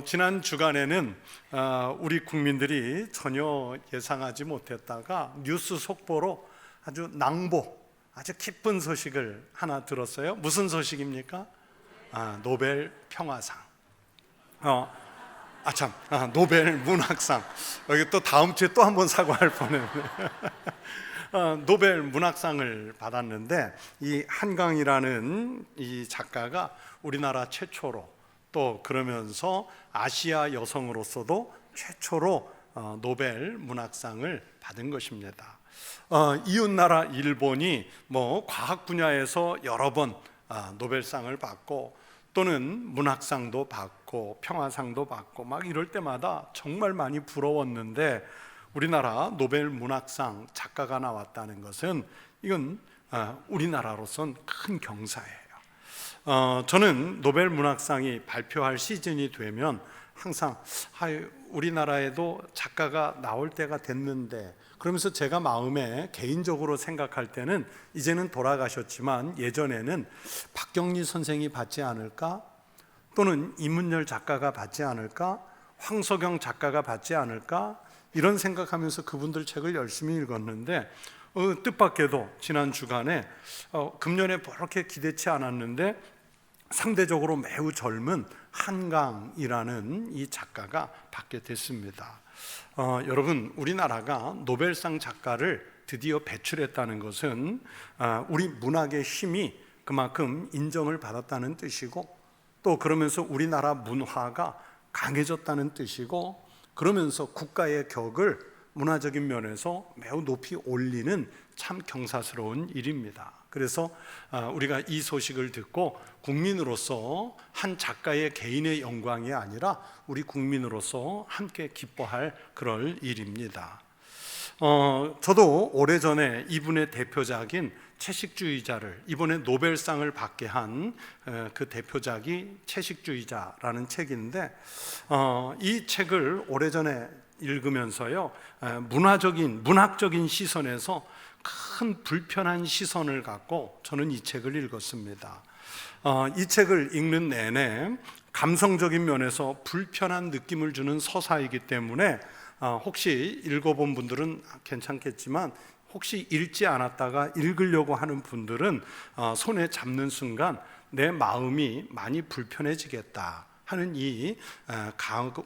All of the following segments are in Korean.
지난 주간에는 우리 국민들이 전혀 예상하지 못했다가 뉴스 속보로 아주 아주 기쁜 소식을 하나 들었어요. 무슨 소식입니까? 노벨 평화상. 노벨 문학상. 여기 또 다음 주에 또 한 번 사과할 뻔했네. 노벨 문학상을 받았는데 이 한강이라는 이 작가가 우리나라 최초로 또 그러면서 아시아 여성으로서도 최초로 노벨 문학상을 받은 것입니다. 이웃나라 일본이 과학 분야에서 여러 번 노벨상을 받고 또는 문학상도 받고 평화상도 받고 막 이럴 때마다 정말 많이 부러웠는데 우리나라 노벨 문학상 작가가 나왔다는 것은 이건 우리나라로선 큰 경사예요. 저는 노벨 문학상이 발표할 시즌이 되면 항상 우리나라에도 작가가 나올 때가 됐는데, 그러면서 제가 마음에 개인적으로 생각할 때는 이제는 돌아가셨지만 예전에는 박경리 선생이 받지 않을까, 또는 이문열 작가가 받지 않을까, 황석영 작가가 받지 않을까, 이런 생각하면서 그분들 책을 열심히 읽었는데 뜻밖에도 지난 주간에 금년에 그렇게 기대치 않았는데 상대적으로 매우 젊은 한강이라는 이 작가가 받게 됐습니다. 여러분, 우리나라가 노벨상 작가를 드디어 배출했다는 것은 우리 문학의 힘이 그만큼 인정을 받았다는 뜻이고, 또 그러면서 우리나라 문화가 강해졌다는 뜻이고, 그러면서 국가의 격을 문화적인 면에서 매우 높이 올리는 참 경사스러운 일입니다. 그래서 우리가 이 소식을 듣고 국민으로서 한 작가의 개인의 영광이 아니라 우리 국민으로서 함께 기뻐할 그럴 일입니다. 저도 오래전에 이분의 대표작인 채식주의자를, 이번에 노벨상을 받게 한 그 대표작이 채식주의자라는 책인데 이 책을 오래전에 읽으면서요, 문학적인 시선에서 큰 불편한 시선을 갖고 저는 이 책을 읽었습니다. 이 책을 읽는 내내 감성적인 면에서 불편한 느낌을 주는 서사이기 때문에 혹시 읽어본 분들은 괜찮겠지만 혹시 읽지 않았다가 읽으려고 하는 분들은 손에 잡는 순간 내 마음이 많이 불편해지겠다 하는 이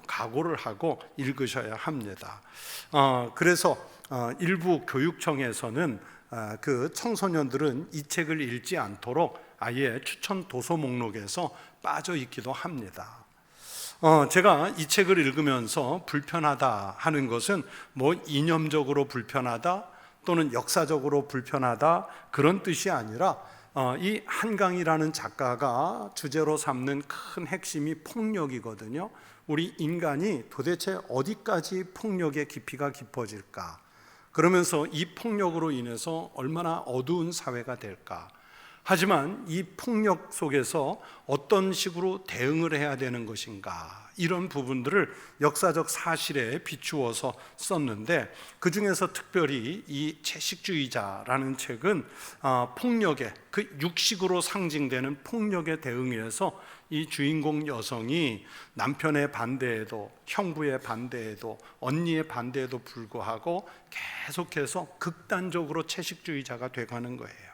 각오를 하고 읽으셔야 합니다. 그래서 일부 교육청에서는 그 청소년들은 이 책을 읽지 않도록 아예 추천 도서 목록에서 빠져 있기도 합니다. 제가 이 책을 읽으면서 불편하다 하는 것은 이념적으로 불편하다 또는 역사적으로 불편하다 그런 뜻이 아니라 이 한강이라는 작가가 주제로 삼는 큰 핵심이 폭력이거든요. 우리 인간이 도대체 어디까지 폭력의 깊이가 깊어질까? 그러면서 이 폭력으로 인해서 얼마나 어두운 사회가 될까? 하지만 이 폭력 속에서 어떤 식으로 대응을 해야 되는 것인가, 이런 부분들을 역사적 사실에 비추어서 썼는데, 그 중에서 특별히 이 채식주의자라는 책은 폭력의 그 육식으로 상징되는 폭력에 대응해서 이 주인공 여성이 남편의 반대에도, 형부의 반대에도, 언니의 반대에도 불구하고 계속해서 극단적으로 채식주의자가 돼가는 거예요.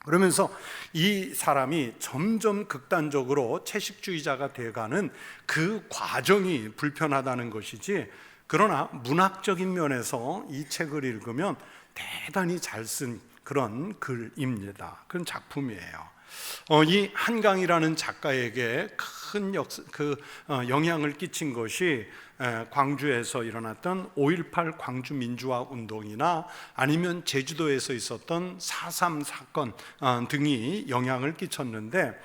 그러면서 이 사람이 점점 극단적으로 채식주의자가 돼가는 그 과정이 불편하다는 것이지, 그러나 문학적인 면에서 이 책을 읽으면 대단히 잘 쓴 그런 글입니다. 그런 작품이에요. 이 한강이라는 작가에게 큰 영향을 끼친 것이 광주에서 일어났던 5.18 광주 민주화 운동이나 아니면 제주도에서 있었던 4.3 사건 등이 영향을 끼쳤는데,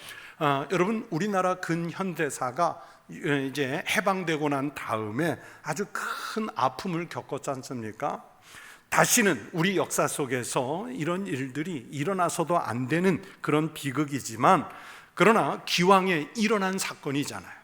여러분, 우리나라 근현대사가 이제 해방되고 난 다음에 아주 큰 아픔을 겪었지 않습니까? 다시는 우리 역사 속에서 이런 일들이 일어나서도 안 되는 그런 비극이지만, 그러나 기왕에 일어난 사건이잖아요.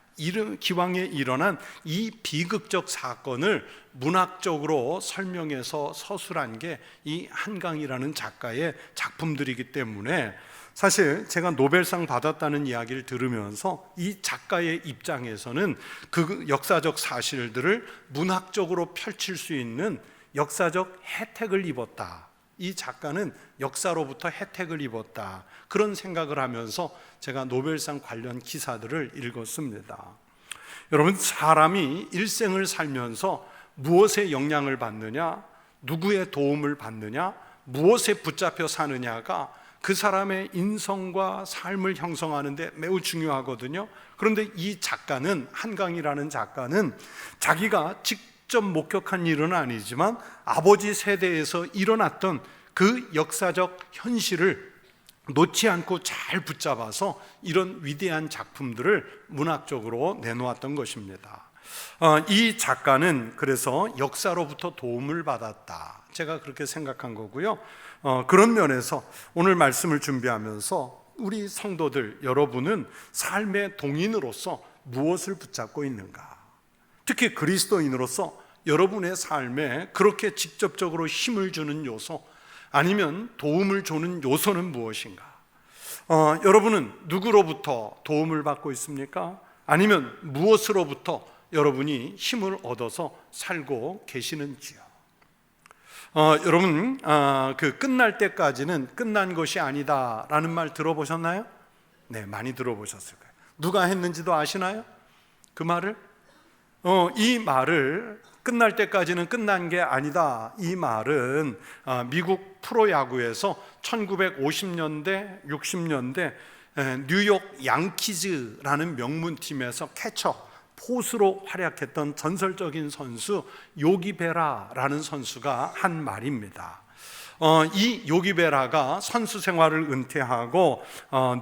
기왕에 일어난 이 비극적 사건을 문학적으로 설명해서 서술한 게 이 한강이라는 작가의 작품들이기 때문에 사실 제가 노벨상 받았다는 이야기를 들으면서 이 작가의 입장에서는 그 역사적 사실들을 문학적으로 펼칠 수 있는 역사적 혜택을 입었다. 이 작가는 역사로부터 혜택을 입었다. 그런 생각을 하면서 제가 노벨상 관련 기사들을 읽었습니다. 여러분, 사람이 일생을 살면서 무엇에 영향을 받느냐, 누구의 도움을 받느냐, 무엇에 붙잡혀 사느냐가 그 사람의 인성과 삶을 형성하는 데 매우 중요하거든요. 그런데 이 작가는, 한강이라는 작가는 자기가 직접 목격한 일은 아니지만 아버지 세대에서 일어났던 그 역사적 현실을 놓지 않고 잘 붙잡아서 이런 위대한 작품들을 문학적으로 내놓았던 것입니다. 이 작가는 그래서 역사로부터 도움을 받았다. 제가 그렇게 생각한 거고요. 그런 면에서 오늘 말씀을 준비하면서 우리 성도들 여러분은 삶의 동인으로서 무엇을 붙잡고 있는가? 특히 그리스도인으로서 여러분의 삶에 그렇게 직접적으로 힘을 주는 요소, 아니면 도움을 주는 요소는 무엇인가? 여러분은 누구로부터 도움을 받고 있습니까? 아니면 무엇으로부터 여러분이 힘을 얻어서 살고 계시는지요? 여러분, 그 끝날 때까지는 끝난 것이 아니다라는 말 들어보셨나요? 네, 많이 들어보셨을 거예요. 누가 했는지도 아시나요? 그 말을? 이 말을 끝날 때까지는 끝난 게 아니다. 이 말은 미국 프로야구에서 1950년대, 60년대 뉴욕 양키즈라는 명문팀에서 캐쳐, 포수로 활약했던 전설적인 선수 요기 베라라는 선수가 한 말입니다. 이 요기 베라가 선수 생활을 은퇴하고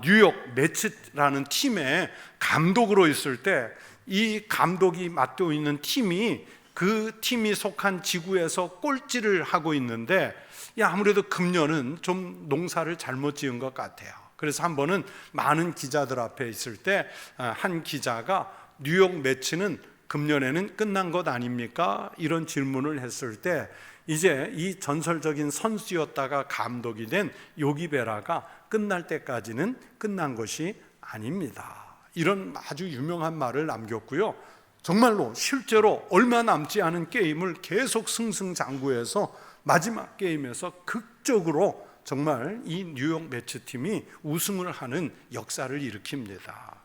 뉴욕 매츠라는 팀의 감독으로 있을 때 이 감독이 맡고 있는 팀이 그 팀이 속한 지구에서 꼴찌를 하고 있는데 아무래도 금년은 좀 농사를 잘못 지은 것 같아요. 그래서 한 번은 많은 기자들 앞에 있을 때 한 기자가 뉴욕 매치는 금년에는 끝난 것 아닙니까? 이런 질문을 했을 때 이제 이 전설적인 선수였다가 감독이 된 요기 베라가 끝날 때까지는 끝난 것이 아닙니다. 이런 아주 유명한 말을 남겼고요. 정말로 실제로 얼마 남지 않은 게임을 계속 승승장구해서 마지막 게임에서 극적으로 정말 이 뉴욕 매츠팀이 우승을 하는 역사를 일으킵니다.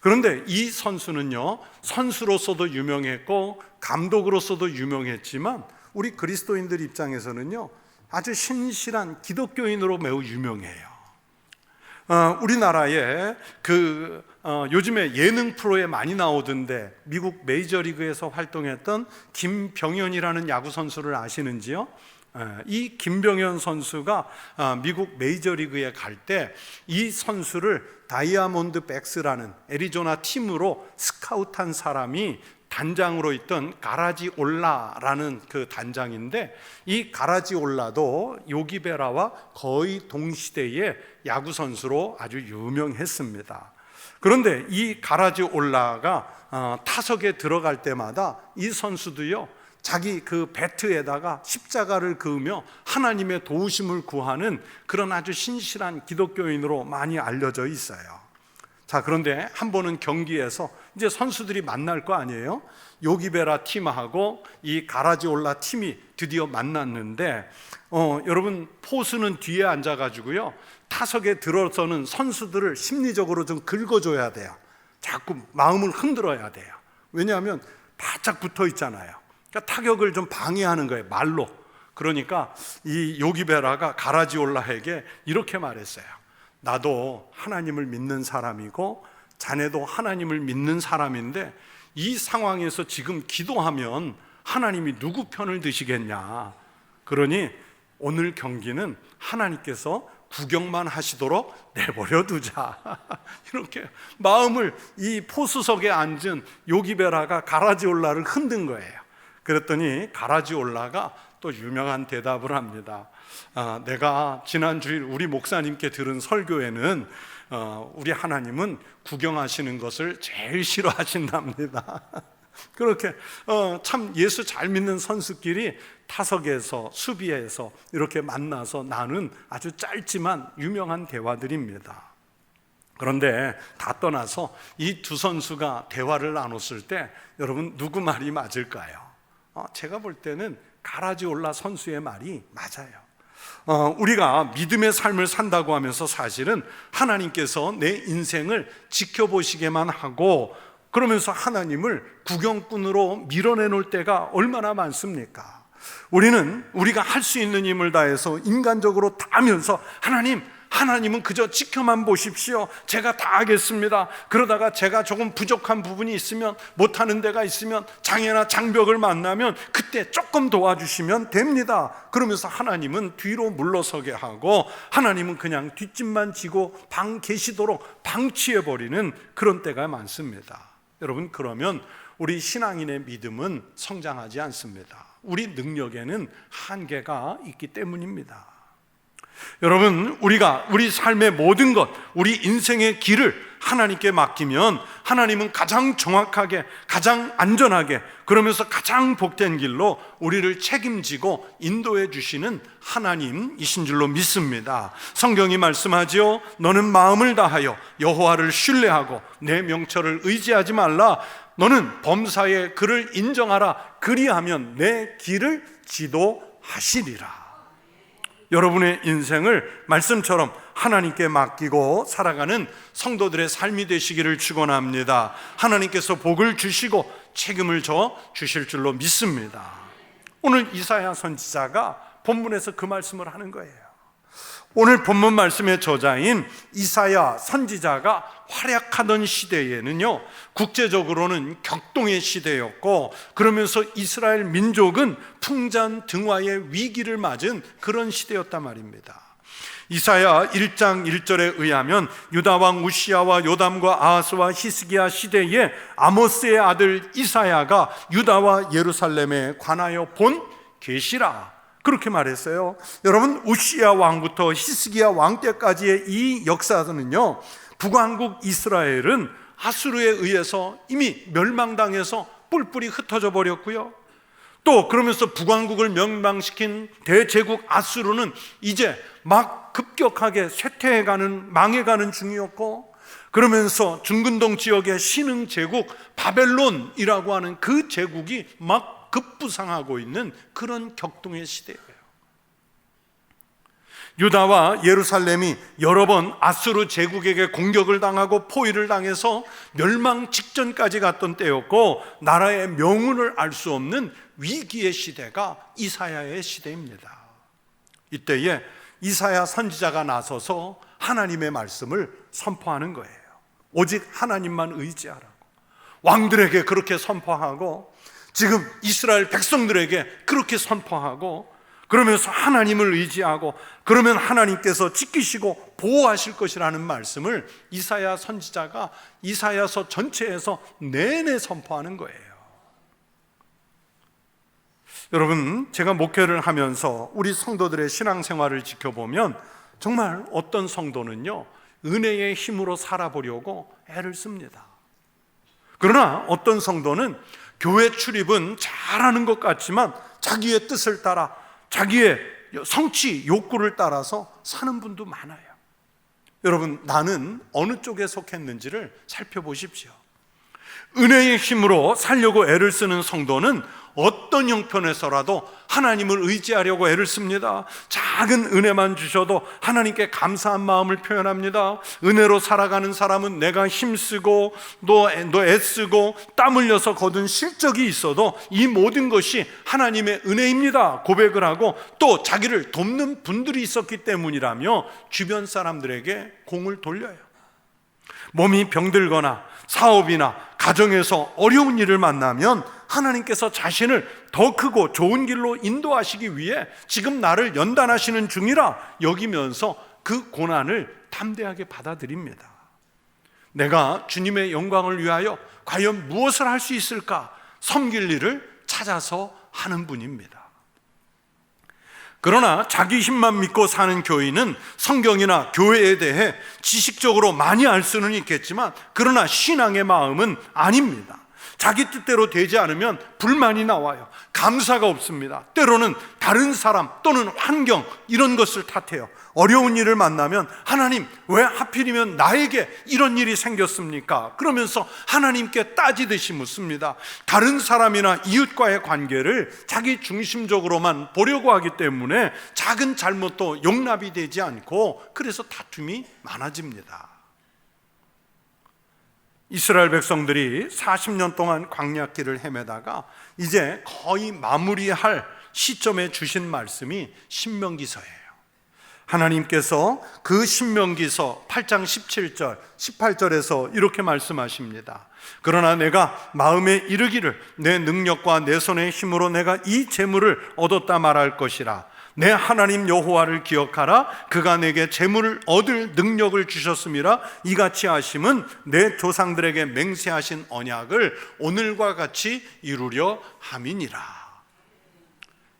그런데 이 선수는요, 선수로서도 유명했고 감독으로서도 유명했지만 우리 그리스도인들 입장에서는요, 아주 신실한 기독교인으로 매우 유명해요. 우리나라에 요즘에 예능 프로에 많이 나오던데 미국 메이저리그에서 활동했던 김병현이라는 야구 선수를 아시는지요? 이 김병현 선수가 미국 메이저리그에 갈 때 이 선수를 다이아몬드백스라는 애리조나 팀으로 스카우트한 사람이 단장으로 있던 가라지올라라는 그 단장인데, 이 가라지올라도 요기베라와 거의 동시대의 야구 선수로 아주 유명했습니다. 그런데 이 가라지올라가 타석에 들어갈 때마다 이 선수도요, 자기 그 배트에다가 십자가를 그으며 하나님의 도우심을 구하는 그런 아주 신실한 기독교인으로 많이 알려져 있어요. 자, 그런데 한 번은 경기에서 이제 선수들이 만날 거 아니에요? 요기베라 팀하고 이 가라지올라 팀이 드디어 만났는데 여러분, 포수는 뒤에 앉아가지고요, 타석에 들어서는 선수들을 심리적으로 좀 긁어줘야 돼요. 자꾸 마음을 흔들어야 돼요. 왜냐하면 바짝 붙어 있잖아요. 그러니까 타격을 좀 방해하는 거예요, 말로. 그러니까 이 요기베라가 가라지올라에게 이렇게 말했어요. 나도 하나님을 믿는 사람이고 자네도 하나님을 믿는 사람인데 이 상황에서 지금 기도하면 하나님이 누구 편을 드시겠냐. 그러니 오늘 경기는 하나님께서 구경만 하시도록 내버려 두자. 이렇게 마음을 이 포수석에 앉은 요기베라가 가라지올라를 흔든 거예요. 그랬더니 가라지올라가 또 유명한 대답을 합니다. 내가 지난 주일 우리 목사님께 들은 설교에는 우리 하나님은 구경하시는 것을 제일 싫어하신답니다. 그렇게 참 예수 잘 믿는 선수끼리 타석에서 수비에서 이렇게 만나서 나눈 아주 짧지만 유명한 대화들입니다. 그런데 다 떠나서 이 두 선수가 대화를 나눴을 때 여러분 누구 말이 맞을까요? 제가 볼 때는 가라지올라 선수의 말이 맞아요. 우리가 믿음의 삶을 산다고 하면서 사실은 하나님께서 내 인생을 지켜보시게만 하고 그러면서 하나님을 구경꾼으로 밀어내놓을 때가 얼마나 많습니까? 우리는 우리가 할 수 있는 힘을 다해서 인간적으로 다 하면서 하나님은 그저 지켜만 보십시오. 제가 다 하겠습니다. 그러다가 제가 조금 부족한 부분이 있으면, 못하는 데가 있으면, 장애나 장벽을 만나면 그때 조금 도와주시면 됩니다. 그러면서 하나님은 뒤로 물러서게 하고 하나님은 그냥 뒷짐만 지고 방 계시도록 방치해버리는 그런 때가 많습니다. 여러분, 그러면 우리 신앙인의 믿음은 성장하지 않습니다. 우리 능력에는 한계가 있기 때문입니다. 여러분, 우리가 우리 삶의 모든 것, 우리 인생의 길을 하나님께 맡기면 하나님은 가장 정확하게, 가장 안전하게, 그러면서 가장 복된 길로 우리를 책임지고 인도해 주시는 하나님이신 줄로 믿습니다. 성경이 말씀하지요. 너는 마음을 다하여 여호와를 신뢰하고 내 명철을 의지하지 말라. 너는 범사에 그를 인정하라. 그리하면 내 길을 지도하시리라. 여러분의 인생을 말씀처럼 하나님께 맡기고 살아가는 성도들의 삶이 되시기를 축원합니다. 하나님께서 복을 주시고 책임을 져 주실 줄로 믿습니다. 오늘 이사야 선지자가 본문에서 그 말씀을 하는 거예요. 오늘 본문 말씀의 저자인 이사야 선지자가 활약하던 시대에는요, 국제적으로는 격동의 시대였고, 그러면서 이스라엘 민족은 풍잔등화의 위기를 맞은 그런 시대였단 말입니다. 이사야 1장 1절에 의하면 유다왕 우시야와 요담과 아하스와 히스기야 시대에 아모스의 아들 이사야가 유다와 예루살렘에 관하여 본 계시라, 그렇게 말했어요. 여러분, 우시야 왕부터 히스기야 왕 때까지의 이 역사는요, 북왕국 이스라엘은 아수르에 의해서 이미 멸망당해서 뿔뿔이 흩어져 버렸고요, 또 그러면서 북왕국을 멸망시킨 대제국 아수르는 이제 막 급격하게 쇠퇴해가는, 망해가는 중이었고, 그러면서 중근동 지역의 신흥 제국 바벨론이라고 하는 그 제국이 막 급부상하고 있는 그런 격동의 시대예요. 유다와 예루살렘이 여러 번 아수르 제국에게 공격을 당하고 포위를 당해서 멸망 직전까지 갔던 때였고, 나라의 명운을 알 수 없는 위기의 시대가 이사야의 시대입니다. 이때에 이사야 선지자가 나서서 하나님의 말씀을 선포하는 거예요. 오직 하나님만 의지하라고 왕들에게 그렇게 선포하고, 지금 이스라엘 백성들에게 그렇게 선포하고, 그러면서 하나님을 의지하고, 그러면 하나님께서 지키시고 보호하실 것이라는 말씀을 이사야 선지자가 이사야서 전체에서 내내 선포하는 거예요. 여러분, 제가 목회를 하면서 우리 성도들의 신앙생활을 지켜보면 정말 어떤 성도는요, 은혜의 힘으로 살아보려고 애를 씁니다. 그러나 어떤 성도는 교회 출입은 잘하는 것 같지만 자기의 뜻을 따라, 자기의 성취 욕구를 따라서 사는 분도 많아요. 여러분, 나는 어느 쪽에 속했는지를 살펴보십시오. 은혜의 힘으로 살려고 애를 쓰는 성도는 어떤 형편에서라도 하나님을 의지하려고 애를 씁니다. 작은 은혜만 주셔도 하나님께 감사한 마음을 표현합니다. 은혜로 살아가는 사람은 내가 힘쓰고 너 애쓰고 땀 흘려서 거둔 실적이 있어도 이 모든 것이 하나님의 은혜입니다 고백을 하고, 또 자기를 돕는 분들이 있었기 때문이라며 주변 사람들에게 공을 돌려요. 몸이 병들거나 사업이나 가정에서 어려운 일을 만나면 하나님께서 자신을 더 크고 좋은 길로 인도하시기 위해 지금 나를 연단하시는 중이라 여기면서 그 고난을 담대하게 받아들입니다. 내가 주님의 영광을 위하여 과연 무엇을 할 수 있을까 섬길 일을 찾아서 하는 분입니다. 그러나 자기 힘만 믿고 사는 교인은 성경이나 교회에 대해 지식적으로 많이 알 수는 있겠지만, 그러나 신앙의 마음은 아닙니다. 자기 뜻대로 되지 않으면 불만이 나와요. 감사가 없습니다. 때로는 다른 사람 또는 환경 이런 것을 탓해요. 어려운 일을 만나면 하나님 왜 하필이면 나에게 이런 일이 생겼습니까? 그러면서 하나님께 따지듯이 묻습니다. 다른 사람이나 이웃과의 관계를 자기 중심적으로만 보려고 하기 때문에 작은 잘못도 용납이 되지 않고 그래서 다툼이 많아집니다. 이스라엘 백성들이 40년 동안 광야길을 헤매다가 이제 거의 마무리할 시점에 주신 말씀이 신명기서예요. 하나님께서 그 신명기서 8장 17절, 18절에서 이렇게 말씀하십니다. 그러나 내가 마음에 이르기를 내 능력과 내 손의 힘으로 내가 이 재물을 얻었다 말할 것이라. 내 하나님 여호와를 기억하라. 그가 내게 재물을 얻을 능력을 주셨음이라. 이같이 하심은 내 조상들에게 맹세하신 언약을 오늘과 같이 이루려 함이니라.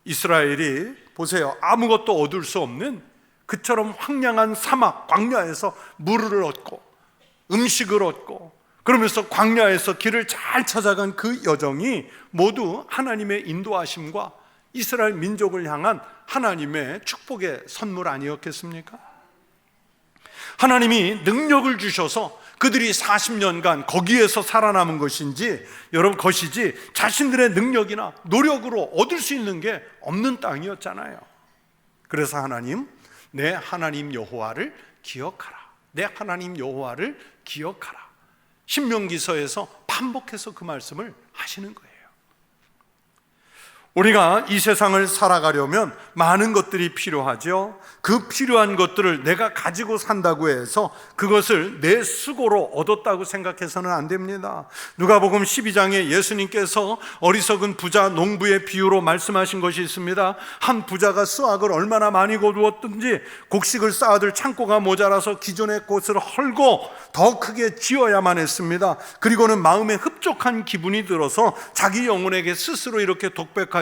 이스라엘이 보세요, 아무것도 얻을 수 없는 그처럼 황량한 사막 광야에서 물을 얻고 음식을 얻고 그러면서 광야에서 길을 잘 찾아간 그 여정이 모두 하나님의 인도하심과 이스라엘 민족을 향한 하나님의 축복의 선물 아니었겠습니까? 하나님이 능력을 주셔서 그들이 40년간 거기에서 살아남은 것인지 여러분 것이지 자신들의 능력이나 노력으로 얻을 수 있는 게 없는 땅이었잖아요. 그래서 하나님, 내 하나님 여호와를 기억하라. 내 하나님 여호와를 기억하라. 신명기서에서 반복해서 그 말씀을 하시는 거예요. 우리가 이 세상을 살아가려면 많은 것들이 필요하죠. 그 필요한 것들을 내가 가지고 산다고 해서 그것을 내 수고로 얻었다고 생각해서는 안 됩니다. 누가복음 12장에 예수님께서 어리석은 부자 농부의 비유로 말씀하신 것이 있습니다. 한 부자가 수확을 얼마나 많이 거두었든지 곡식을 쌓아둘 창고가 모자라서 기존의 곳을 헐고 더 크게 지어야만 했습니다. 그리고는 마음에 흡족한 기분이 들어서 자기 영혼에게 스스로 이렇게 독백하지요.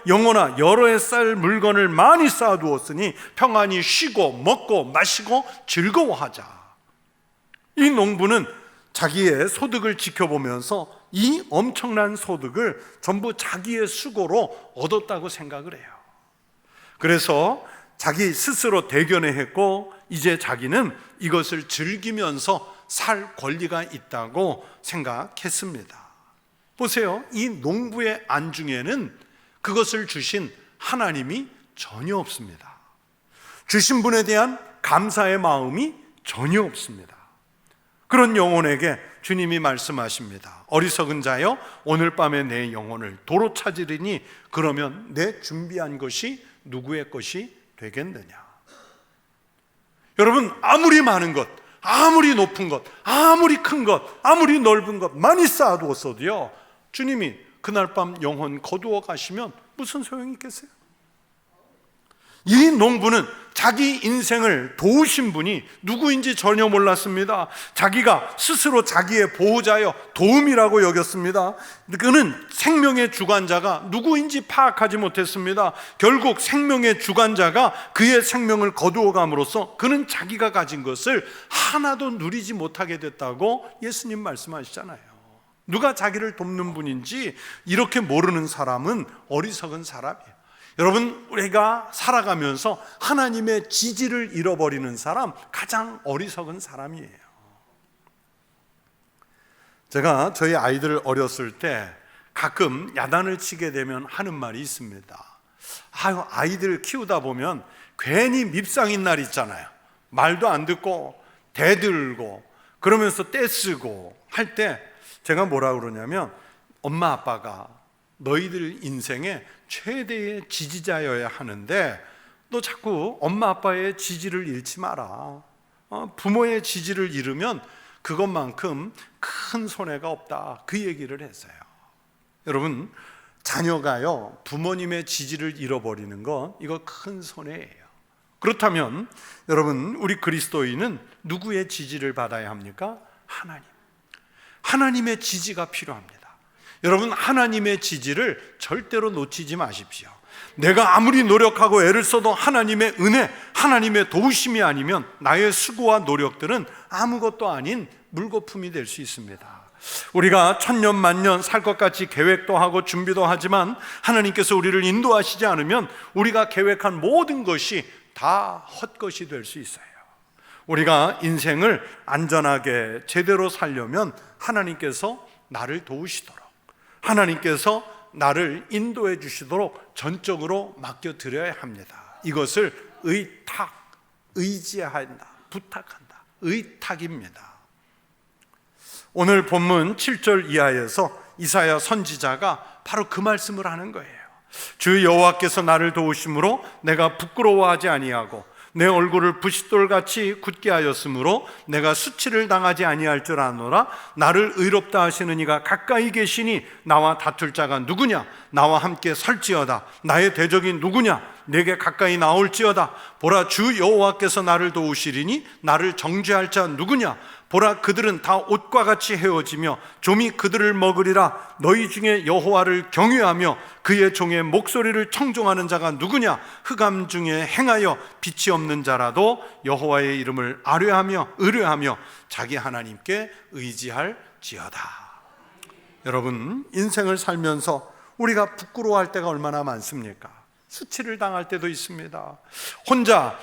영혼아, 여러 해 쌀 물건을 많이 쌓아두었으니 평안히 쉬고 먹고 마시고 즐거워하자. 이 농부는 자기의 소득을 지켜보면서 이 엄청난 소득을 전부 자기의 수고로 얻었다고 생각을 해요. 그래서 자기 스스로 대견해했고 이제 자기는 이것을 즐기면서 살 권리가 있다고 생각했습니다. 보세요, 이 농부의 안중에는 그것을 주신 하나님이 전혀 없습니다. 주신 분에 대한 감사의 마음이 전혀 없습니다. 그런 영혼에게 주님이 말씀하십니다. 어리석은 자여, 오늘 밤에 내 영혼을 도로 찾으리니 그러면 내 준비한 것이 누구의 것이 되겠느냐. 여러분, 아무리 많은 것, 아무리 높은 것, 아무리 큰 것, 아무리 넓은 것 많이 쌓아두었어도요, 주님이 그날 밤 영혼 거두어 가시면 무슨 소용이 있겠어요? 이 농부는 자기 인생을 도우신 분이 누구인지 전혀 몰랐습니다. 자기가 스스로 자기의 보호자여 도움이라고 여겼습니다. 그는 생명의 주관자가 누구인지 파악하지 못했습니다. 결국 생명의 주관자가 그의 생명을 거두어 감으로써 그는 자기가 가진 것을 하나도 누리지 못하게 됐다고 예수님 말씀하시잖아요. 누가 자기를 돕는 분인지 이렇게 모르는 사람은 어리석은 사람이에요. 여러분, 우리가 살아가면서 하나님의 지지를 잃어버리는 사람, 가장 어리석은 사람이에요. 제가 저희 아이들 어렸을 때 가끔 야단을 치게 되면 하는 말이 있습니다. 아이들 키우다 보면 괜히 밉상인 날 있잖아요. 말도 안 듣고 대들고 그러면서 떼쓰고 할 때 제가 뭐라 그러냐면, 엄마 아빠가 너희들 인생의 최대의 지지자여야 하는데 너 자꾸 엄마 아빠의 지지를 잃지 마라. 부모의 지지를 잃으면 그것만큼 큰 손해가 없다, 그 얘기를 했어요. 여러분, 자녀가요 부모님의 지지를 잃어버리는 건 이거 큰 손해예요. 그렇다면 여러분, 우리 그리스도인은 누구의 지지를 받아야 합니까? 하나님의 지지가 필요합니다. 여러분, 하나님의 지지를 절대로 놓치지 마십시오. 내가 아무리 노력하고 애를 써도 하나님의 은혜, 하나님의 도우심이 아니면 나의 수고와 노력들은 아무것도 아닌 물거품이 될 수 있습니다. 우리가 천년 만년 살 것 같이 계획도 하고 준비도 하지만 하나님께서 우리를 인도하시지 않으면 우리가 계획한 모든 것이 다 헛것이 될 수 있어요. 우리가 인생을 안전하게 제대로 살려면 하나님께서 나를 도우시도록, 하나님께서 나를 인도해 주시도록 전적으로 맡겨드려야 합니다. 이것을 의지한다, 부탁한다, 의탁입니다. 오늘 본문 7절 이하에서 이사야 선지자가 바로 그 말씀을 하는 거예요. 주 여호와께서 나를 도우심으로 내가 부끄러워하지 아니하고 내 얼굴을 부싯돌같이 굳게 하였으므로 내가 수치를 당하지 아니할 줄 아노라. 나를 의롭다 하시는 이가 가까이 계시니 나와 다툴 자가 누구냐? 나와 함께 설지어다. 나의 대적이 누구냐? 내게 가까이 나올지어다. 보라, 주 여호와께서 나를 도우시리니 나를 정죄할 자 누구냐? 보라, 그들은 다 옷과 같이 헤어지며 좀이 그들을 먹으리라. 너희 중에 여호와를 경외하며 그의 종의 목소리를 청종하는 자가 누구냐? 흑암 중에 행하여 빛이 없는 자라도 여호와의 이름을 의뢰하며 자기 하나님께 의지할지어다. 여러분, 인생을 살면서 우리가 부끄러워할 때가 얼마나 많습니까? 수치를 당할 때도 있습니다. 혼자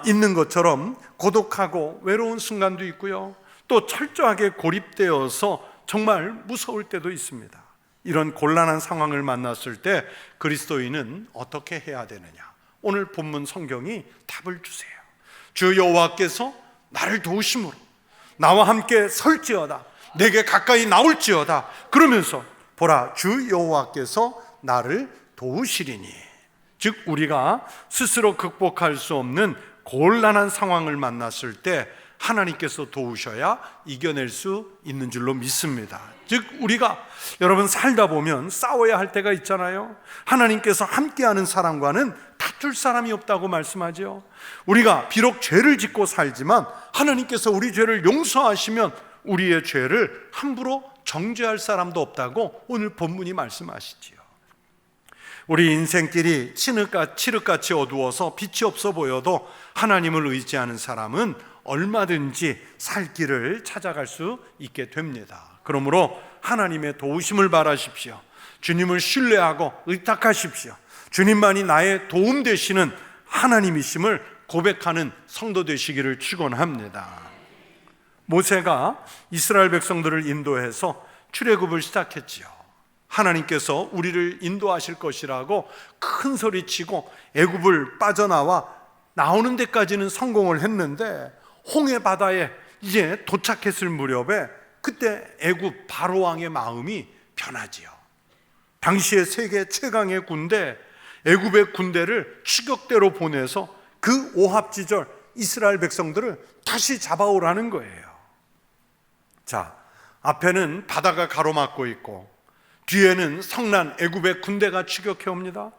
있는 것처럼 고독하고 외로운 순간도 있고요, 또 철저하게 고립되어서 정말 무서울 때도 있습니다. 이런 곤란한 상황을 만났을 때 그리스도인은 어떻게 해야 되느냐? 오늘 본문 성경이 답을 주세요. 주 여호와께서 나를 도우심으로 나와 함께 설지어다. 내게 가까이 나올지어다. 그러면서 보라, 주 여호와께서 나를 도우시리니, 즉 우리가 스스로 극복할 수 없는 곤란한 상황을 만났을 때 하나님께서 도우셔야 이겨낼 수 있는 줄로 믿습니다. 즉 우리가 여러분 살다 보면 싸워야 할 때가 있잖아요. 하나님께서 함께하는 사람과는 다툴 사람이 없다고 말씀하죠. 우리가 비록 죄를 짓고 살지만 하나님께서 우리 죄를 용서하시면 우리의 죄를 함부로 정죄할 사람도 없다고 오늘 본문이 말씀하시지요. 우리 인생길이 칠흑같이 어두워서 빛이 없어 보여도 하나님을 의지하는 사람은 얼마든지 살 길을 찾아갈 수 있게 됩니다. 그러므로 하나님의 도우심을 바라십시오. 주님을 신뢰하고 의탁하십시오. 주님만이 나의 도움 되시는 하나님이심을 고백하는 성도 되시기를 축원합니다. 모세가 이스라엘 백성들을 인도해서 출애굽을 시작했지요. 하나님께서 우리를 인도하실 것이라고 큰 소리치고 애굽을 빠져나와 나오는 데까지는 성공을 했는데 홍해 바다에 이제 도착했을 무렵에 그때 애굽 바로 왕의 마음이 변하지요. 당시의 세계 최강의 군대, 애굽의 군대를 추격대로 보내서 그 오합지졸 이스라엘 백성들을 다시 잡아오라는 거예요. 자, 앞에는 바다가 가로막고 있고 뒤에는 성난 애굽의 군대가 추격해 옵니다.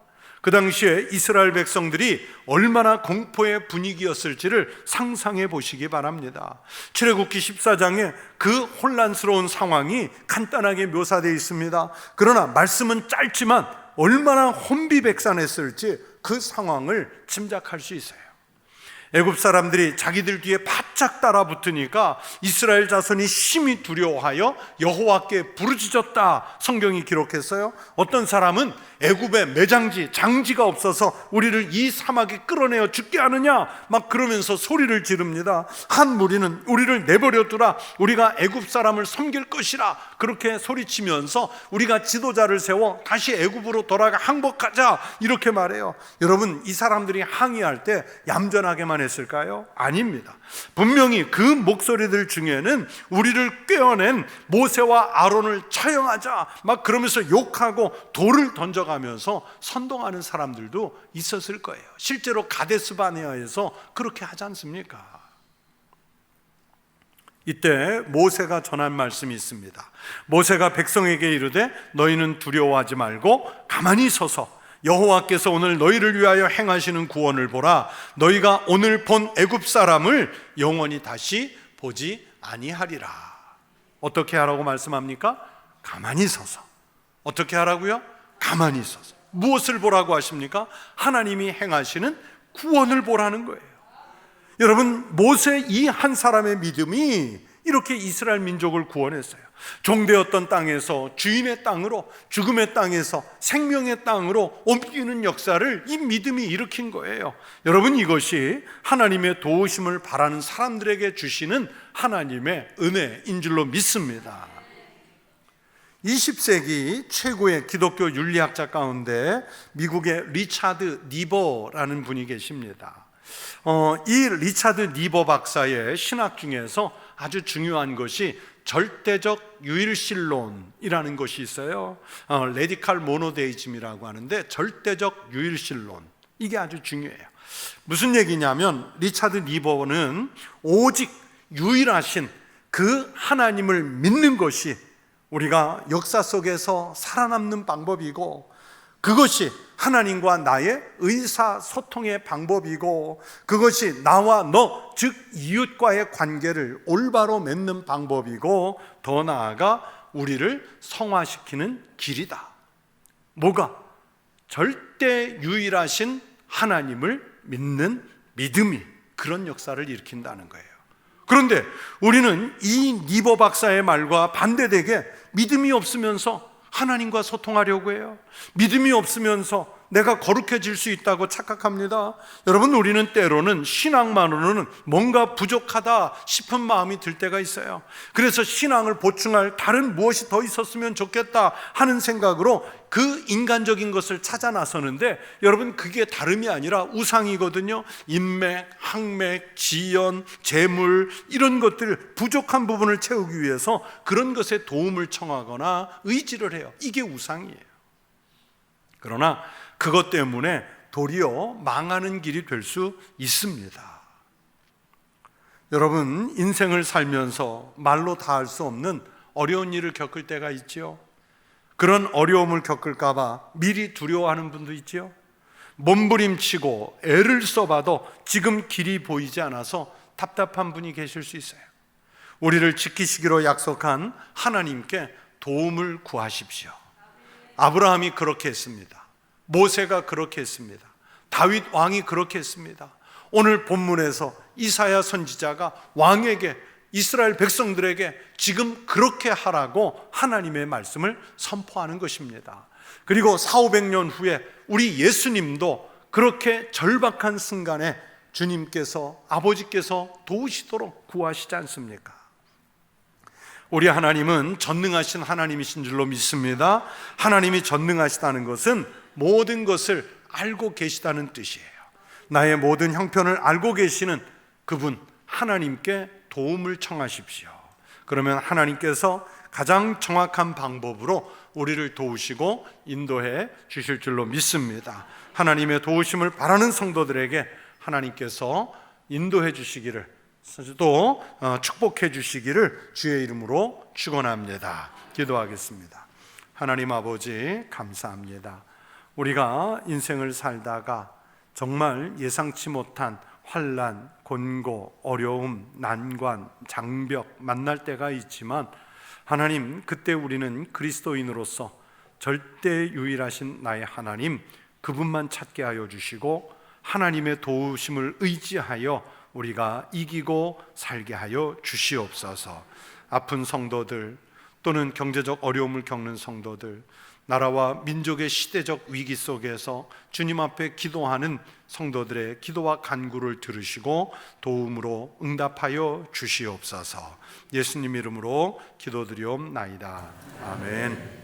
그 당시에 이스라엘 백성들이 얼마나 공포의 분위기였을지를 상상해 보시기 바랍니다. 출애굽기 14장에 그 혼란스러운 상황이 간단하게 묘사되어 있습니다. 그러나 말씀은 짧지만 얼마나 혼비백산했을지 그 상황을 짐작할 수 있어요. 애굽 사람들이 자기들 뒤에 바짝 따라붙으니까 이스라엘 자손이 심히 두려워하여 여호와께 부르짖었다, 성경이 기록했어요. 어떤 사람은 애굽에 매장지, 장지가 없어서 우리를 이 사막에 끌어내어 죽게 하느냐 막 그러면서 소리를 지릅니다. 한 무리는 우리를 내버려 두라, 우리가 애굽 사람을 섬길 것이라 그렇게 소리치면서 우리가 지도자를 세워 다시 애굽으로 돌아가 항복하자 이렇게 말해요. 여러분, 이 사람들이 항의할 때 얌전하게만 했을까요? 아닙니다. 분명히 그 목소리들 중에는 우리를 꿰어낸 모세와 아론을 처형하자 막 그러면서 욕하고 돌을 던져가면서 선동하는 사람들도 있었을 거예요. 실제로 가데스 바네아에서 그렇게 하지 않습니까? 이때 모세가 전한 말씀이 있습니다. 모세가 백성에게 이르되 너희는 두려워하지 말고 가만히 서서 여호와께서 오늘 너희를 위하여 행하시는 구원을 보라. 너희가 오늘 본 애굽 사람을 영원히 다시 보지 아니하리라. 어떻게 하라고 말씀합니까? 가만히 서서. 어떻게 하라고요? 가만히 서서. 무엇을 보라고 하십니까? 하나님이 행하시는 구원을 보라는 거예요. 여러분, 모세 이 한 사람의 믿음이 이렇게 이스라엘 민족을 구원했어요. 종되었던 땅에서 주인의 땅으로, 죽음의 땅에서 생명의 땅으로 옮기는 역사를 이 믿음이 일으킨 거예요. 여러분, 이것이 하나님의 도우심을 바라는 사람들에게 주시는 하나님의 은혜인 줄로 믿습니다. 20세기 최고의 기독교 윤리학자 가운데 미국의 리차드 니버라는 분이 계십니다. 이 리차드 니버 박사의 신학 중에서 아주 중요한 것이 절대적 유일신론이라는 것이 있어요. 레디칼 모노데이즘이라고 하는데, 절대적 유일신론, 이게 아주 중요해요. 무슨 얘기냐면, 리차드 니버는 오직 유일하신 그 하나님을 믿는 것이 우리가 역사 속에서 살아남는 방법이고, 그것이 하나님과 나의 의사소통의 방법이고, 그것이 나와 너, 즉 이웃과의 관계를 올바로 맺는 방법이고, 더 나아가 우리를 성화시키는 길이다. 뭐가? 절대 유일하신 하나님을 믿는 믿음이 그런 역사를 일으킨다는 거예요. 그런데 우리는 이 니버 박사의 말과 반대되게 믿음이 없으면서 하나님과 소통하려고 해요. 믿음이 없으면서 내가 거룩해질 수 있다고 착각합니다. 여러분, 우리는 때로는 신앙만으로는 뭔가 부족하다 싶은 마음이 들 때가 있어요. 그래서 신앙을 보충할 다른 무엇이 더 있었으면 좋겠다 하는 생각으로 그 인간적인 것을 찾아 나서는데, 여러분, 그게 다름이 아니라 우상이거든요. 인맥, 학맥, 지연, 재물, 이런 것들, 부족한 부분을 채우기 위해서 그런 것에 도움을 청하거나 의지를 해요. 이게 우상이에요. 그러나 그것 때문에 도리어 망하는 길이 될 수 있습니다. 여러분, 인생을 살면서 말로 다 할 수 없는 어려운 일을 겪을 때가 있지요. 그런 어려움을 겪을까 봐 미리 두려워하는 분도 있지요. 몸부림치고 애를 써봐도 지금 길이 보이지 않아서 답답한 분이 계실 수 있어요. 우리를 지키시기로 약속한 하나님께 도움을 구하십시오. 아브라함이 그렇게 했습니다. 모세가 그렇게 했습니다. 다윗 왕이 그렇게 했습니다. 오늘 본문에서 이사야 선지자가 왕에게, 이스라엘 백성들에게 지금 그렇게 하라고 하나님의 말씀을 선포하는 것입니다. 그리고 400~500년 후에 우리 예수님도 그렇게 절박한 순간에 주님께서, 아버지께서 도우시도록 구하시지 않습니까? 우리 하나님은 전능하신 하나님이신 줄로 믿습니다. 하나님이 전능하시다는 것은 모든 것을 알고 계시다는 뜻이에요. 나의 모든 형편을 알고 계시는 그분 하나님께 도움을 청하십시오. 그러면 하나님께서 가장 정확한 방법으로 우리를 도우시고 인도해 주실 줄로 믿습니다. 하나님의 도우심을 바라는 성도들에게 하나님께서 인도해 주시기를, 또 축복해 주시기를 주의 이름으로 축원합니다. 기도하겠습니다. 하나님 아버지, 감사합니다. 우리가 인생을 살다가 정말 예상치 못한 환난, 곤고, 어려움, 난관, 장벽 만날 때가 있지만, 하나님, 그때 우리는 그리스도인으로서 절대 유일하신 나의 하나님, 그분만 찾게 하여 주시고 하나님의 도우심을 의지하여 우리가 이기고 살게 하여 주시옵소서. 아픈 성도들, 또는 경제적 어려움을 겪는 성도들, 나라와 민족의 시대적 위기 속에서 주님 앞에 기도하는 성도들의 기도와 간구를 들으시고 도움으로 응답하여 주시옵소서. 예수님 이름으로 기도드리옵나이다. 아멘.